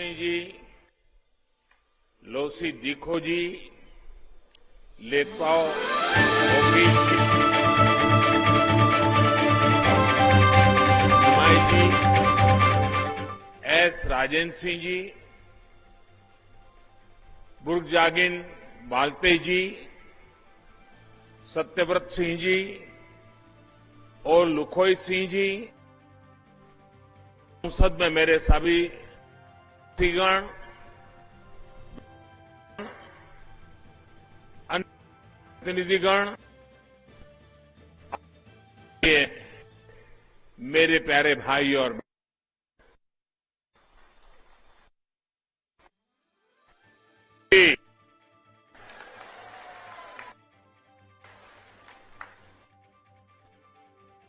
Singh ji, lossy दिखो जी, लेताओ होगी माई जी, S Rajendra Singh ji, बुर्गजागिन बालते जी, सत्यव्रत सिंह जी और लुखोई सिंह जी, संसद में मेरे सभी साथीगण, प्रतिनिधिगण, मेरे प्यारे भाई और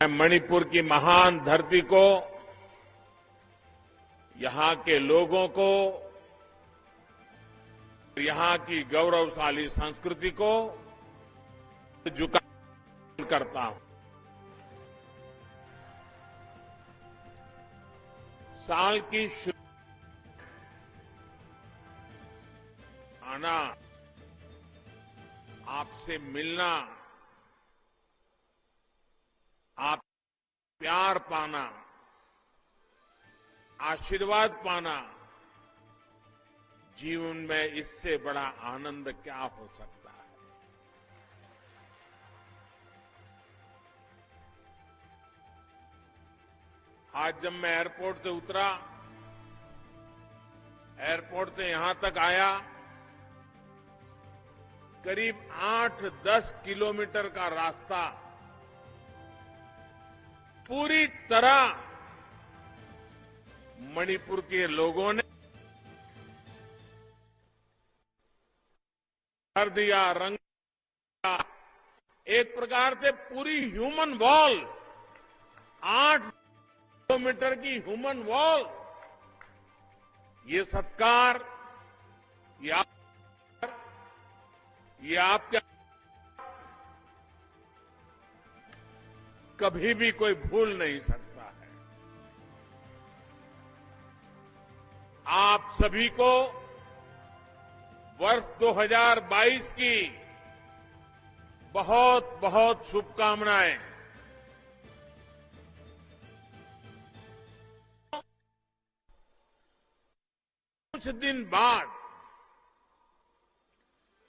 मैं मणिपुर की महान धरती को, यहां के लोगों को, यहां की गौरवशाली संस्कृति को झुका करता हूं। साल की आना, आपसे मिलना, आप प्यार पाना, आशीर्वाद पाना, जीवन में इससे बड़ा आनंद क्या हो सकता है। आज जब मैं एयरपोर्ट से उतरा, एयरपोर्ट से यहां तक आया, करीब 8-10 किलोमीटर का रास्ता पूरी तरह मणिपुर के लोगों ने कर दिया, रंग दिया। एक प्रकार से पूरी ह्यूमन वॉल, 8 किलोमीटर की ह्यूमन वॉल, ये सत्कार, ये आपके कभी भी कोई भूल नहीं सकता है। आप सभी को वर्ष 2022 की बहुत बहुत शुभकामनाएं। कुछ दिन बाद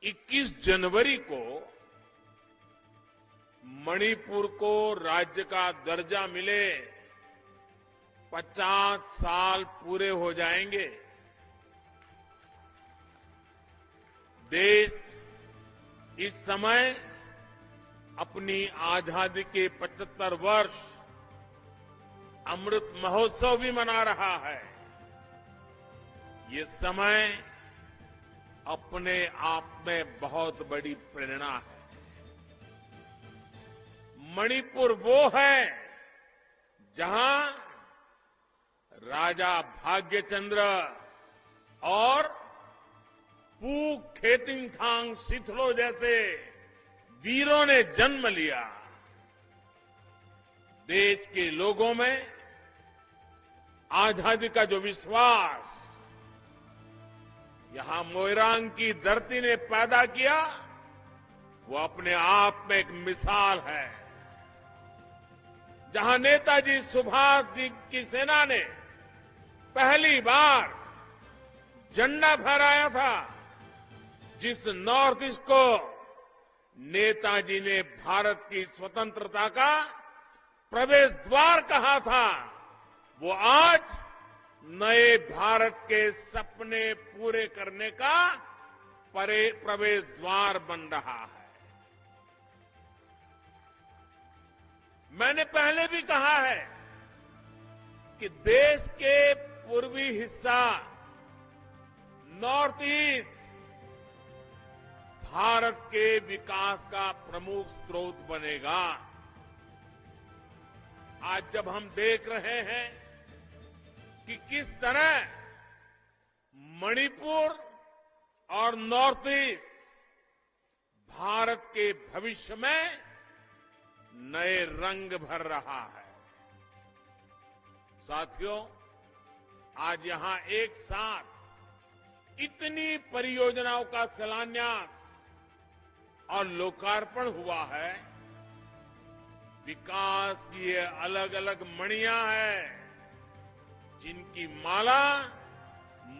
21 जनवरी को मणिपुर को राज्य का दर्जा मिले 50 साल पूरे हो जाएंगे। देश इस समय अपनी आजादी के 75 वर्ष अमृत महोत्सव भी मना रहा है। ये समय अपने आप में बहुत बड़ी प्रेरणा है। मणिपुर वो है जहां राजा भाग्यचंद्र और पू खेतिंगथांग सिथलो जैसे वीरों ने जन्म लिया। देश के लोगों में आजादी का जो विश्वास यहां मोइरांग की धरती ने पैदा किया, वो अपने आप में एक मिसाल है। जहां नेताजी सुभाष जी की सेना ने पहली बार झंडा फहराया था, जिस नॉर्थ ईस्ट को नेताजी ने भारत की स्वतंत्रता का प्रवेश द्वार कहा था, वो आज नए भारत के सपने पूरे करने का प्रवेश द्वार बन रहा है। मैंने पहले भी कहा है कि देश के पूर्वी हिस्सा नॉर्थ ईस्ट भारत के विकास का प्रमुख स्रोत बनेगा। आज जब हम देख रहे हैं कि किस तरह मणिपुर और नॉर्थ ईस्ट भारत के भविष्य में नए रंग भर रहा है। साथियों, आज यहां एक साथ इतनी परियोजनाओं का शिलान्यास और लोकार्पण हुआ है। विकास की ये अलग अलग मणियां हैं जिनकी माला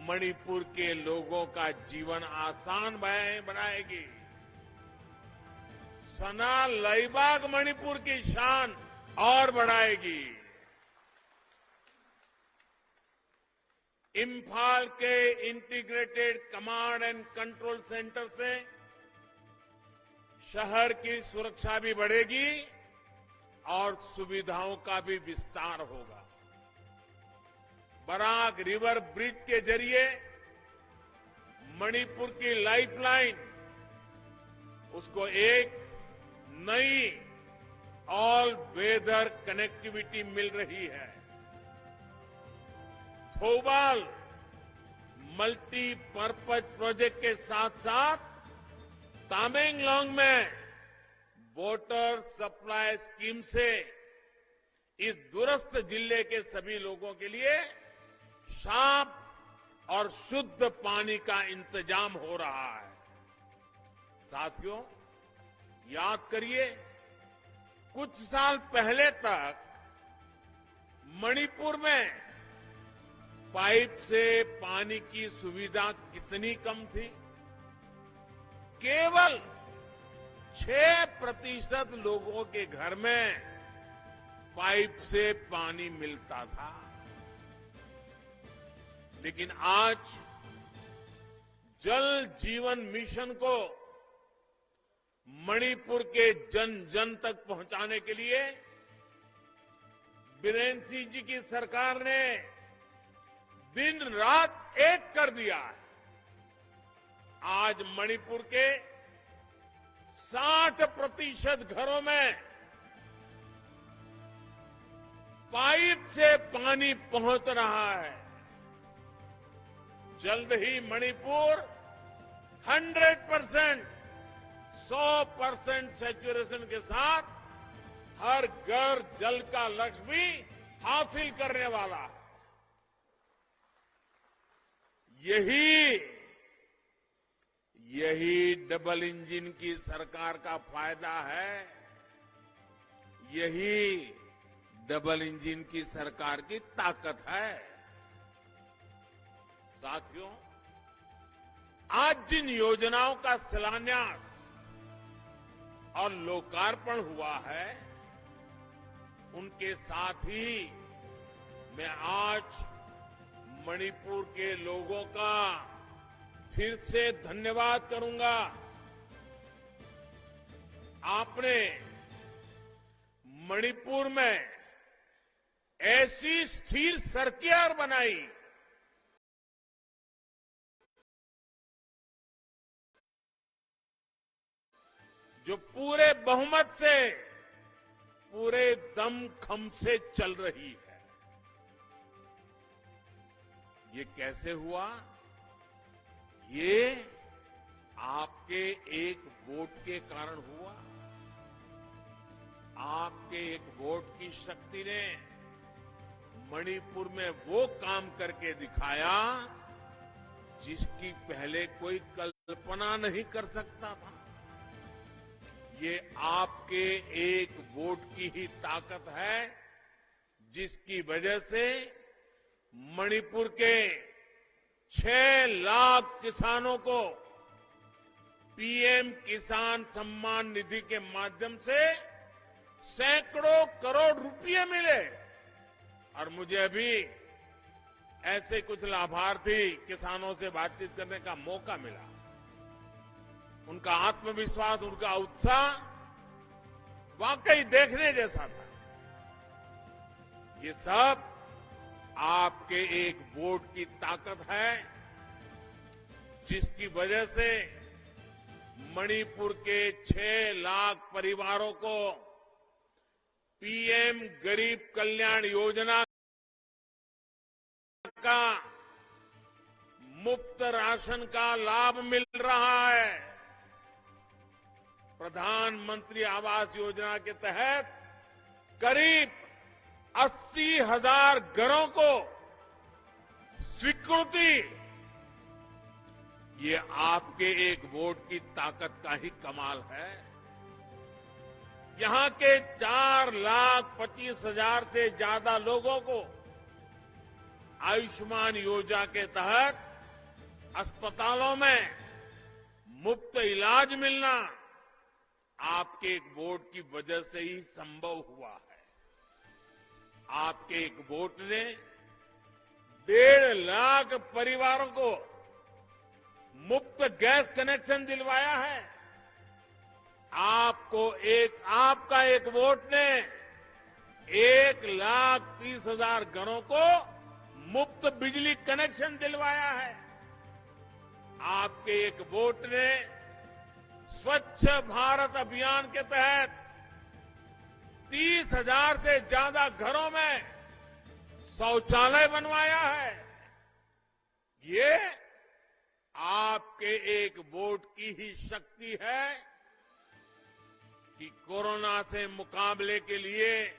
मणिपुर के लोगों का जीवन आसान बनाएगी। सना लईबाग मणिपुर की शान और बढ़ाएगी। इंफाल के integrated command and control centre से शहर की सुरक्षा भी बढ़ेगी और सुविधाओं का भी विस्तार होगा। बराक रिवर ब्रिज के जरिए मणिपुर की लाइफलाइन उसको एक नई ऑल वेदर कनेक्टिविटी मिल रही है। थोबाल मल्टीपर्पज प्रोजेक्ट के साथ साथ तामेंगलोंग में वाटर सप्लाई स्कीम से इस दूरस्थ जिले के सभी लोगों के लिए साफ और शुद्ध पानी का इंतजाम हो रहा है। साथियों, याद करिए, कुछ साल पहले तक मणिपुर में पाइप से पानी की सुविधा कितनी कम थी। केवल 6% लोगों के घर में पाइप से पानी मिलता था। लेकिन आज जल जीवन मिशन को मणिपुर के जन जन तक पहुंचाने के लिए बीरेन सिंह जी की सरकार ने दिन रात एक कर दिया है। आज मणिपुर के 60% घरों में पाइप से पानी पहुंच रहा है। जल्द ही मणिपुर 100% सैचुरेशन के साथ हर घर जल का लक्ष्य भी हासिल करने वाला है। यही डबल इंजन की सरकार का फायदा है। यही डबल इंजन की सरकार की ताकत है। साथियों, आज जिन योजनाओं का शिलान्यास और लोकार्पण हुआ है, उनके साथ ही मैं आज मणिपुर के लोगों का फिर से धन्यवाद करूंगा। आपने मणिपुर में ऐसी स्थिर सरकार बनाई जो पूरे बहुमत से, पूरे दमखम से चल रही है। ये कैसे हुआ? ये आपके एक वोट के कारण हुआ। आपके एक वोट की शक्ति ने मणिपुर में वो काम करके दिखाया जिसकी पहले कोई कल्पना नहीं कर सकता था। ये आपके एक वोट की ही ताकत है, जिसकी वजह से मणिपुर के 6 लाख किसानों को पीएम किसान सम्मान निधि के माध्यम से सैकड़ों करोड़ रुपए मिले। और मुझे अभी ऐसे कुछ लाभार्थी किसानों से बातचीत करने का मौका मिला। उनका आत्मविश्वास, उनका उत्साह वाकई देखने जैसा था। ये सब आपके एक वोट की ताकत है, जिसकी वजह से मणिपुर के 6 लाख परिवारों को पीएम गरीब कल्याण योजना का मुफ्त राशन का लाभ मिल रहा है। प्रधानमंत्री आवास योजना के तहत करीब 80,000 घरों को स्वीकृति ये आपके एक वोट की ताकत का ही कमाल है। यहां के 4,25,000 से ज्यादा लोगों को आयुष्मान योजना के तहत अस्पतालों में मुफ्त इलाज मिलना आपके एक वोट की वजह से ही संभव हुआ है। आपके एक वोट ने 1.5 लाख परिवारों को मुफ्त गैस कनेक्शन दिलवाया है। आपका एक वोट ने 1,30,000 घरों को मुफ्त बिजली कनेक्शन दिलवाया है। आपके एक वोट ने स्वच्छ भारत अभियान के तहत 30,000 से ज्यादा घरों में शौचालय बनवाया है। ये आपके एक वोट की ही शक्ति है कि कोरोना से मुकाबले के लिए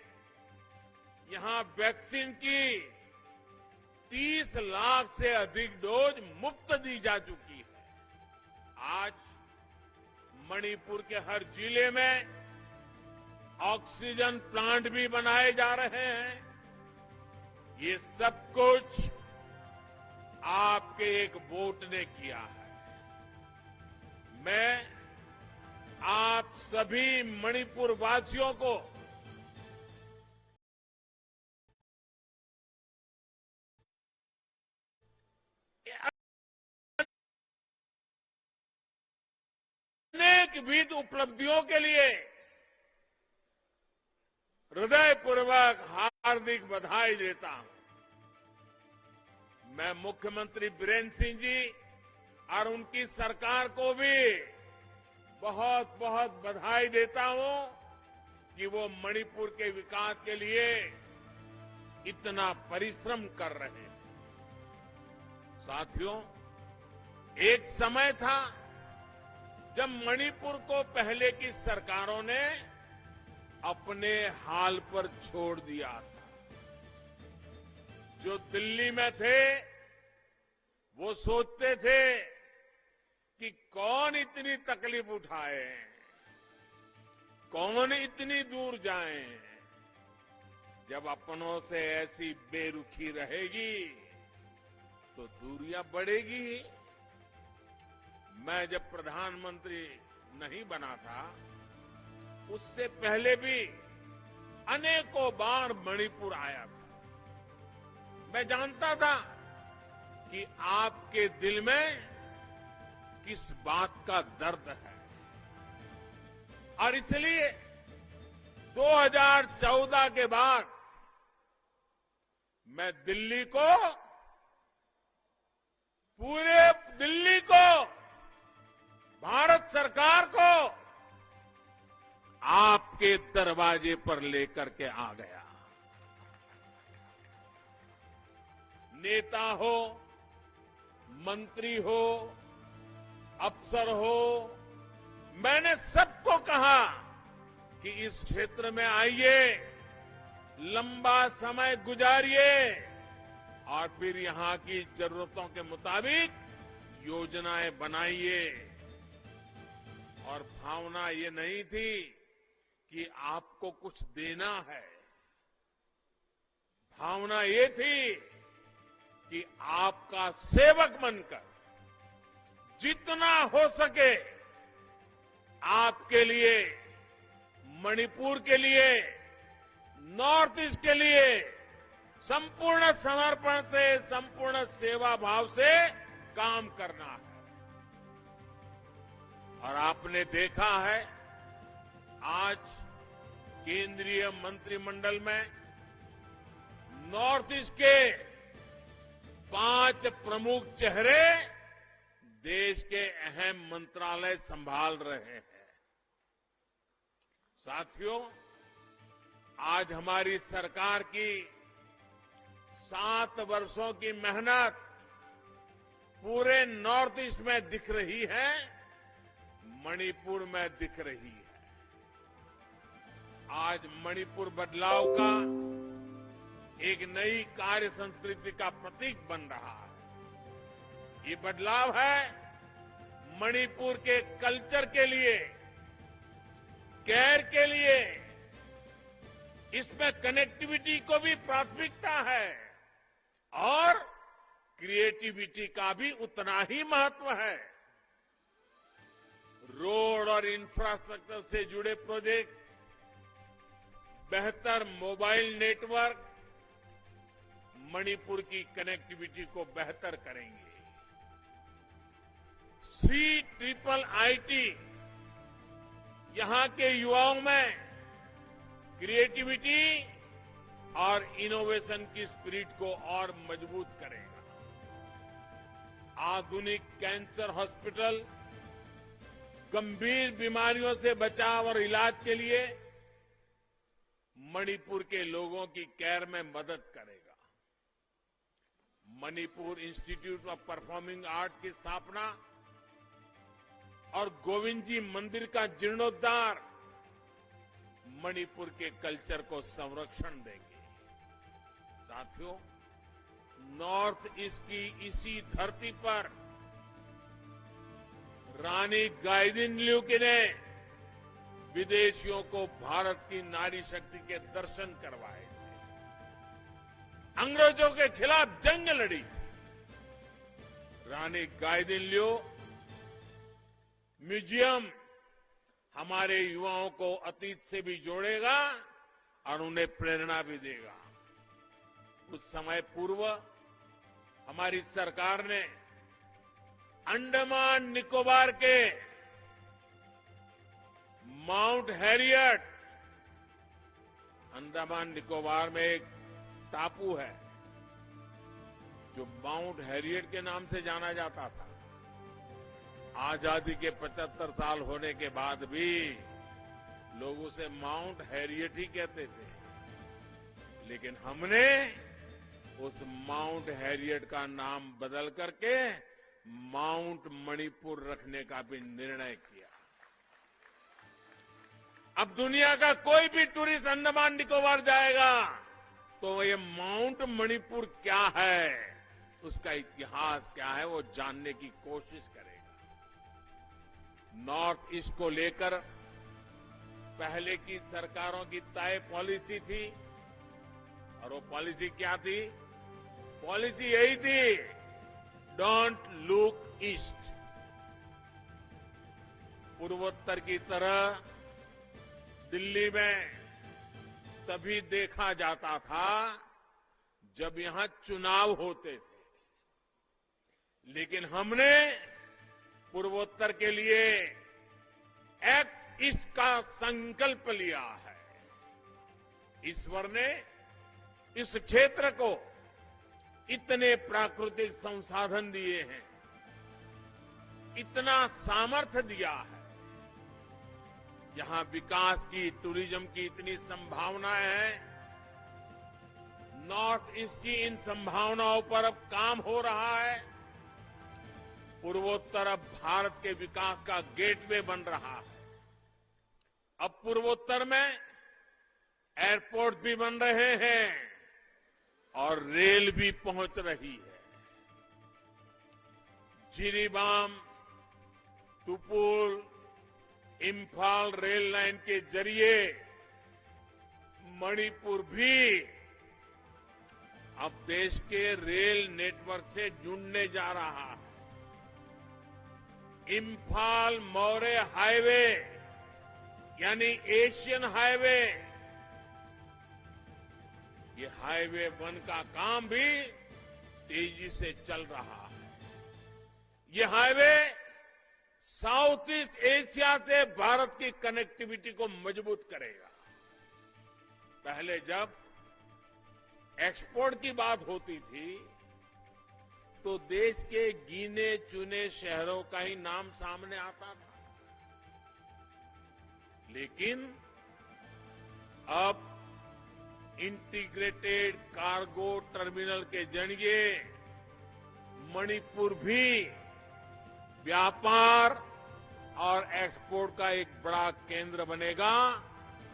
यहां वैक्सीन की 30 लाख से अधिक डोज मुफ्त दी जा चुकी है। आज मणिपुर के हर जिले में ऑक्सीजन प्लांट भी बनाए जा रहे हैं। ये सब कुछ आपके एक वोट ने किया है। मैं आप सभी मणिपुर वासियों को अनेकविध उपलब्धियों के लिए हृदयपूर्वक हार्दिक बधाई देता हूं। मैं मुख्यमंत्री बीरेन्द्र सिंह जी और उनकी सरकार को भी बहुत बहुत बधाई देता हूं कि वो मणिपुर के विकास के लिए इतना परिश्रम कर रहे हैं। साथियों, एक समय था जब मणिपुर को पहले की सरकारों ने अपने हाल पर छोड़ दिया था। जो दिल्ली में थे वो सोचते थे कि कौन इतनी तकलीफ उठाए, कौन इतनी दूर जाए। जब अपनों से ऐसी बेरुखी रहेगी तो दूरियां बढ़ेगी। मैं जब प्रधानमंत्री नहीं बना था उससे पहले भी अनेकों बार मणिपुर आया था। मैं जानता था कि आपके दिल में किस बात का दर्द है और इसलिए 2014 के बाद मैं दिल्ली को, पूरे दिल्ली को, भारत सरकार को आपके दरवाजे पर लेकर के आ गया। नेता हो, मंत्री हो, अफसर हो, मैंने सबको कहा कि इस क्षेत्र में आइए, लंबा समय गुजारिए और फिर यहां की जरूरतों के मुताबिक योजनाएं बनाइए। और भावना ये नहीं थी कि आपको कुछ देना है। भावना ये थी कि आपका सेवक बनकर जितना हो सके आपके लिए, मणिपुर के लिए, नॉर्थ ईस्ट के लिए संपूर्ण समर्पण से, संपूर्ण सेवा भाव से काम करना है। और आपने देखा है आज केंद्रीय मंत्रिमंडल में नॉर्थ ईस्ट के 5 प्रमुख चेहरे देश के अहम मंत्रालय संभाल रहे हैं। साथियों, आज हमारी सरकार की 7 वर्षों की मेहनत पूरे नॉर्थ ईस्ट में दिख रही है, मणिपुर में दिख रही है। आज मणिपुर बदलाव का एक नई कार्य संस्कृति का प्रतीक बन रहा है। ये बदलाव है मणिपुर के कल्चर के लिए, केयर के लिए, इसमें कनेक्टिविटी को भी प्राथमिकता है और क्रिएटिविटी का भी उतना ही महत्व है। रोड और इंफ्रास्ट्रक्चर से जुड़े प्रोजेक्ट, बेहतर मोबाइल नेटवर्क मणिपुर की कनेक्टिविटी को बेहतर करेंगे। CIIT यहां के युवाओं में क्रिएटिविटी और इनोवेशन की स्पिरिट को और मजबूत करेगा। आधुनिक कैंसर हॉस्पिटल गंभीर बीमारियों से बचाव और इलाज के लिए मणिपुर के लोगों की केयर में मदद करेगा। Manipur institute of performing arts की स्थापना और गोविंद जी मंदिर का जीर्णोद्धार मणिपुर के कल्चर को संरक्षण देंगे। साथियों, नॉर्थ ईस्ट की इसी धरती पर रानी गाइदिन्ल्यू ने विदेशियों को भारत की नारी शक्ति के दर्शन करवाए थे, अंग्रेजों के खिलाफ जंग लड़ी थी। रानी गाइदिन्ल्यू म्यूजियम हमारे युवाओं को अतीत से भी जोड़ेगा और उन्हें प्रेरणा भी देगा। कुछ समय पूर्व हमारी सरकार ने अंडमान निकोबार के माउंट हैरियट, अंडमान निकोबार में एक टापू है जो माउंट हैरियट के नाम से जाना जाता था। आजादी के 75 साल होने के बाद भी लोग उसे माउंट हैरियट ही कहते थे, लेकिन हमने उस माउंट हैरियट का नाम बदल करके माउंट मणिपुर रखने का भी निर्णय किया। अब दुनिया का कोई भी टूरिस्ट अंडमान निकोबार जाएगा तो ये माउंट मणिपुर क्या है, उसका इतिहास क्या है, वो जानने की कोशिश करेगा। नॉर्थ ईस्ट को लेकर पहले की सरकारों की तय पॉलिसी थी और वो पॉलिसी क्या थी? पॉलिसी यही थी, डोंट लुक ईस्ट। पूर्वोत्तर की तरह दिल्ली में तभी देखा जाता था जब यहां चुनाव होते थे, लेकिन हमने पूर्वोत्तर के लिए एक्ट ईस्ट का संकल्प लिया है। ईश्वर ने इस क्षेत्र को इतने प्राकृतिक संसाधन दिए हैं, इतना सामर्थ्य दिया है, यहां विकास की, टूरिज्म की इतनी संभावनाएं हैं। नॉर्थ ईस्ट की इन संभावनाओं पर अब काम हो रहा है। पूर्वोत्तर अब भारत के विकास का गेटवे बन रहा है। अब पूर्वोत्तर में एयरपोर्ट भी बन रहे हैं और रेल भी पहुंच रही है। जिरीबाम, तुपुल, इम्फाल रेल लाइन के जरिए मणिपुर भी अब देश के रेल नेटवर्क से जुड़ने जा रहा है। इम्फाल मौर्य हाईवे यानी एशियन हाईवे, ये हाईवे 1 का काम भी तेजी से चल रहा है। ये हाईवे साउथ ईस्ट एशिया से भारत की कनेक्टिविटी को मजबूत करेगा। पहले जब एक्सपोर्ट की बात होती थी तो देश के गिने चुने शहरों का ही नाम सामने आता था, लेकिन अब इंटीग्रेटेड कार्गो टर्मिनल के जरिए मणिपुर भी व्यापार और एक्सपोर्ट का एक बड़ा केंद्र बनेगा,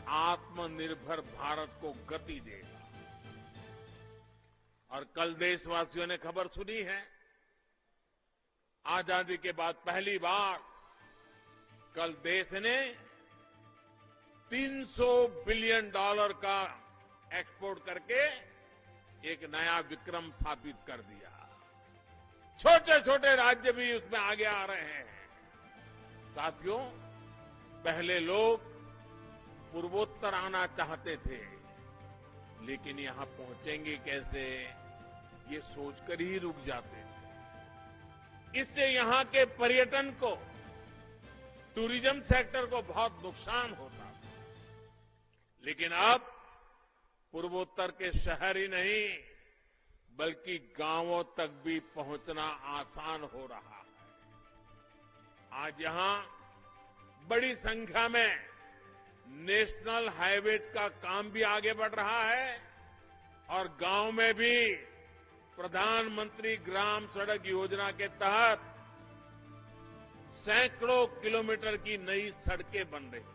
आत्मनिर्भर भारत को गति देगा। और कल देशवासियों ने खबर सुनी है, आजादी के बाद पहली बार कल देश ने $300 बिलियन का एक्सपोर्ट करके एक नया विक्रम स्थापित कर दिया। छोटे छोटे राज्य भी उसमें आगे आ रहे हैं। साथियों, पहले लोग पूर्वोत्तर आना चाहते थे, लेकिन यहां पहुंचेंगे कैसे, ये सोचकर ही रुक जाते थे। इससे यहां के पर्यटन को, टूरिज्म सेक्टर को बहुत नुकसान होता था। लेकिन अब पूर्वोत्तर के शहर ही नहीं, बल्कि गांवों तक भी पहुंचना आसान हो रहा है। आज यहां बड़ी संख्या में नेशनल हाईवेज का काम भी आगे बढ़ रहा है और गांव में भी प्रधानमंत्री ग्राम सड़क योजना के तहत सैकड़ों किलोमीटर की नई सड़कें बन रही हैं।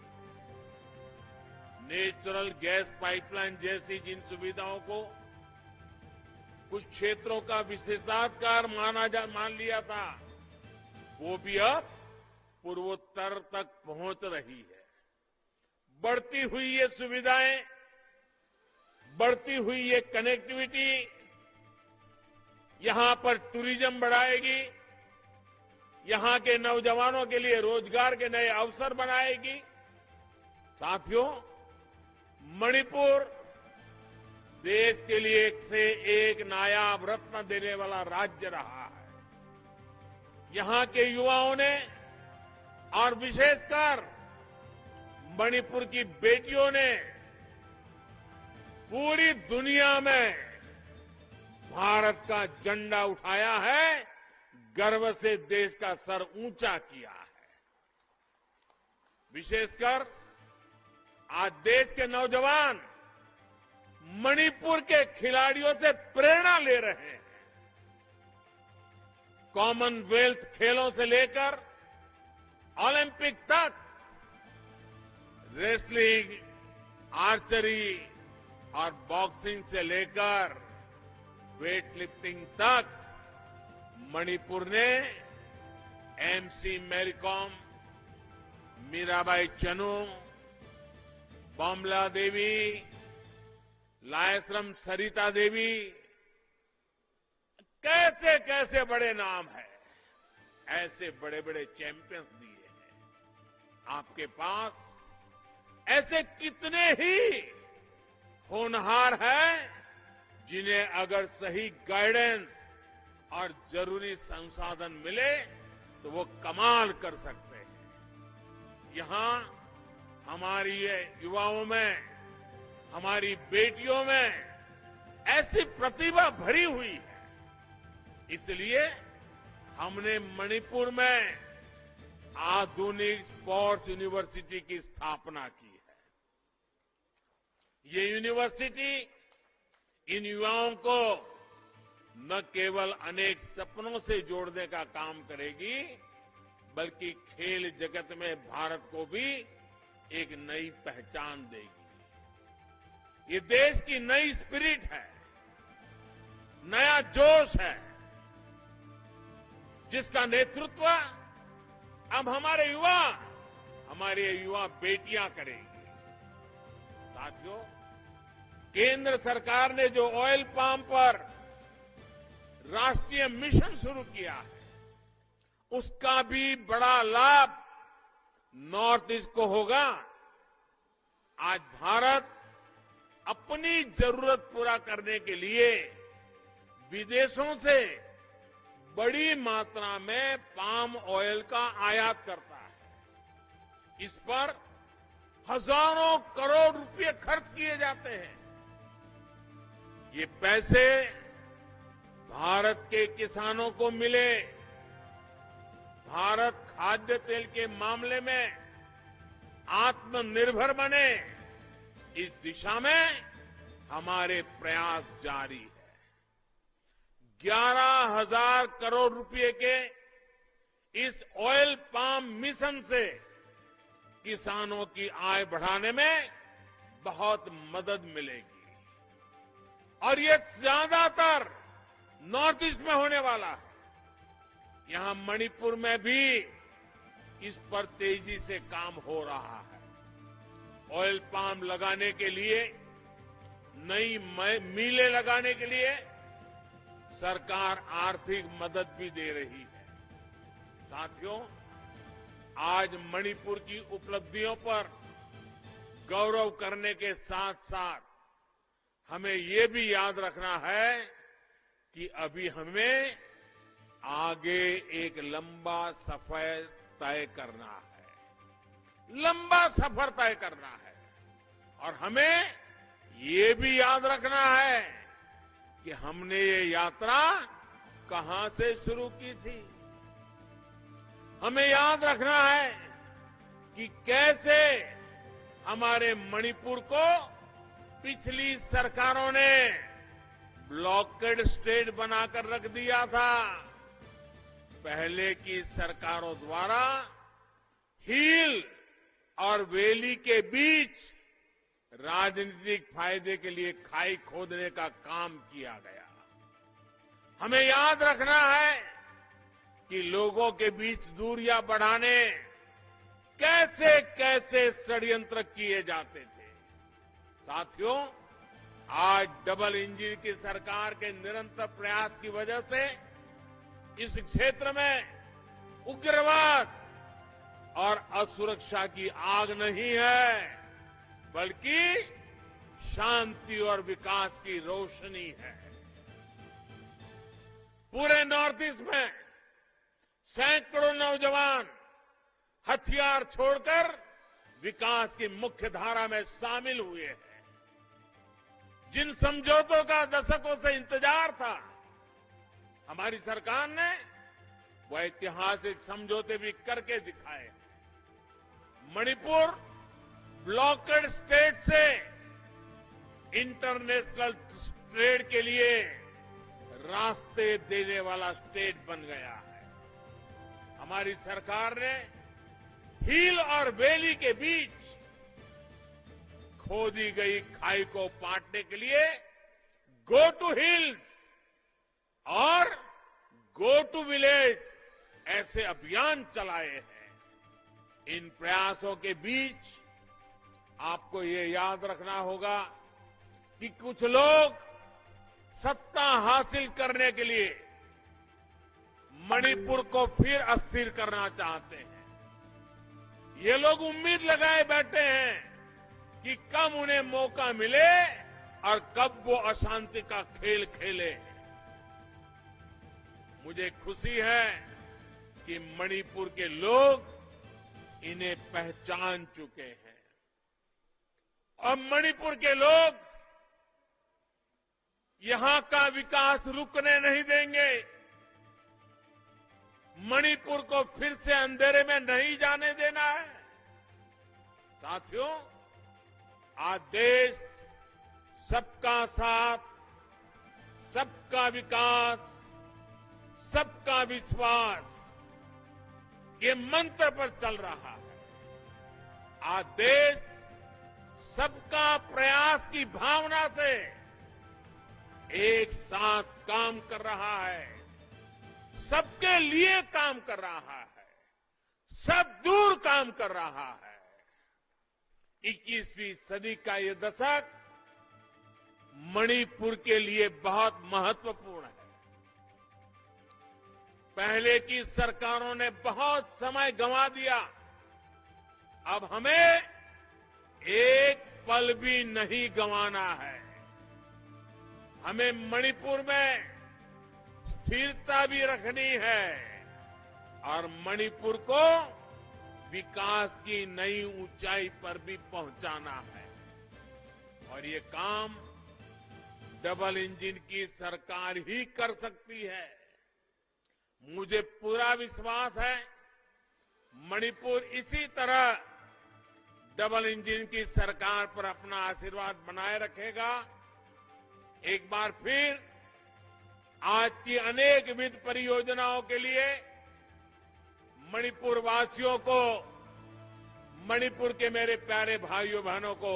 नेचुरल गैस पाइपलाइन जैसी जिन सुविधाओं को कुछ क्षेत्रों का विशेषाधिकार मान लिया था, वो भी अब पूर्वोत्तर तक पहुंच रही है। बढ़ती हुई ये सुविधाएं, बढ़ती हुई ये कनेक्टिविटी यहां पर टूरिज्म बढ़ाएगी, यहां के नौजवानों के लिए रोजगार के नए अवसर बनाएगी। साथियों, मणिपुर देश के लिए एक से एक नायाब रत्न देने वाला राज्य रहा है। यहां के युवाओं ने और विशेषकर मणिपुर की बेटियों ने पूरी दुनिया में भारत का झंडा उठाया है, गर्व से देश का सर ऊंचा किया है। विशेषकर आज देश के नौजवान मणिपुर के खिलाड़ियों से प्रेरणा ले रहे हैं। कॉमनवेल्थ खेलों से लेकर ओलंपिक तक, रेसलिंग, आर्चरी और बॉक्सिंग से लेकर वेट लिफ्टिंग तक मणिपुर ने एमसी मैरीकॉम, मीराबाई चनू, बॉम्बला देवी, लायसरम सरिता देवी, कैसे कैसे बड़े नाम है, ऐसे बड़े बड़े चैंपियंस दिए हैं। आपके पास ऐसे कितने ही होनहार हैं जिन्हें अगर सही गाइडेंस और जरूरी संसाधन मिले तो वो कमाल कर सकते हैं। यहां हमारी युवाओं में, हमारी बेटियों में ऐसी प्रतिभा भरी हुई है। इसलिए हमने मणिपुर में आधुनिक स्पोर्ट्स यूनिवर्सिटी की स्थापना की है। ये यूनिवर्सिटी इन युवाओं को न केवल अनेक सपनों से जोड़ने का काम करेगी, बल्कि खेल जगत में भारत को भी एक नई पहचान देगी। ये देश की नई स्पिरिट है, नया जोश है, जिसका नेतृत्व अब हमारी युवा बेटियां करेंगी। साथियों, केंद्र सरकार ने जो ऑयल पाम पर राष्ट्रीय मिशन शुरू किया है, उसका भी बड़ा लाभ नॉर्थ ईस्ट को होगा। आज भारत अपनी जरूरत पूरा करने के लिए विदेशों से बड़ी मात्रा में पाम ऑयल का आयात करता है। इस पर हजारों करोड़ रुपए खर्च किए जाते हैं। ये पैसे भारत के किसानों को मिले, भारत खाद्य तेल के मामले में आत्मनिर्भर बने, इस दिशा में हमारे प्रयास जारी है। 11,000 करोड़ रुपए के इस ऑयल पाम मिशन से किसानों की आय बढ़ाने में बहुत मदद मिलेगी और ये ज्यादातर नॉर्थ ईस्ट में होने वाला है। यहां मणिपुर में भी इस पर तेजी से काम हो रहा है। ऑयल पाम लगाने के लिए, नई मिलें लगाने के लिए सरकार आर्थिक मदद भी दे रही है। साथियों, आज मणिपुर की उपलब्धियों पर गौरव करने के साथ साथ हमें ये भी याद रखना है कि अभी हमें आगे एक लंबा सफर तय करना है, लंबा सफर तय करना है। और हमें ये भी याद रखना है कि हमने ये यात्रा कहां से शुरू की थी। हमें याद रखना है कि कैसे हमारे मणिपुर को पिछली सरकारों ने ब्लॉकेड स्टेट बनाकर रख दिया था। पहले की सरकारों द्वारा हिल और वैली के बीच राजनीतिक फायदे के लिए खाई खोदने का काम किया गया। हमें याद रखना है कि लोगों के बीच दूरियां बढ़ाने कैसे कैसे षड्यंत्र किए जाते थे। साथियों, आज डबल इंजन की सरकार के निरंतर प्रयास की वजह से इस क्षेत्र में उग्रवाद और असुरक्षा की आग नहीं है, बल्कि शांति और विकास की रोशनी है। पूरे नॉर्थ ईस्ट में सैकड़ों नौजवान हथियार छोड़कर विकास की मुख्य धारा में शामिल हुए हैं। जिन समझौतों का दशकों से इंतजार था, हमारी सरकार ने वो ऐतिहासिक समझौते भी करके दिखाए। मणिपुर ब्लॉकेड स्टेट से इंटरनेशनल ट्रेड के लिए रास्ते देने वाला स्टेट बन गया है। हमारी सरकार ने हिल और वैली के बीच खोदी गई खाई को पाटने के लिए गो टू हिल्स और गो टू विलेज ऐसे अभियान चलाए हैं। इन प्रयासों के बीच आपको ये याद रखना होगा कि कुछ लोग सत्ता हासिल करने के लिए मणिपुर को फिर अस्थिर करना चाहते हैं। ये लोग उम्मीद लगाए बैठे हैं कि कब उन्हें मौका मिले और कब वो अशांति का खेल खेले। मुझे खुशी है कि मणिपुर के लोग इन्हें पहचान चुके हैं और मणिपुर के लोग यहां का विकास रुकने नहीं देंगे। मणिपुर को फिर से अंधेरे में नहीं जाने देना है। साथियों, आज देश सबका साथ, सबका विकास, सबका विश्वास ये मंत्र पर चल रहा है। आज देश सबका प्रयास की भावना से एक साथ काम कर रहा है, सबके लिए काम कर रहा है, सब दूर काम कर रहा है। 21वीं सदी का ये दशक मणिपुर के लिए बहुत महत्वपूर्ण है। पहले की सरकारों ने बहुत समय गंवा दिया। अब हमें एक पल भी नहीं गंवाना है। हमें मणिपुर में स्थिरता भी रखनी है और मणिपुर को विकास की नई ऊंचाई पर भी पहुंचाना है। और ये काम डबल इंजन की सरकार ही कर सकती है। मुझे पूरा विश्वास है मणिपुर इसी तरह डबल इंजन की सरकार पर अपना आशीर्वाद बनाए रखेगा। एक बार फिर आज की अनेक विध परियोजनाओं के लिए मणिपुर वासियों को, मणिपुर के मेरे प्यारे भाइयों बहनों को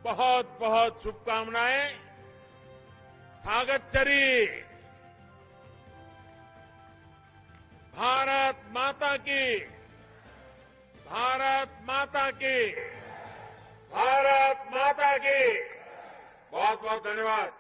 बहुत बहुत शुभकामनाएं। थागतचरी। भारत माता की, भारत माता की, भारत माता की। बहुत बहुत धन्यवाद।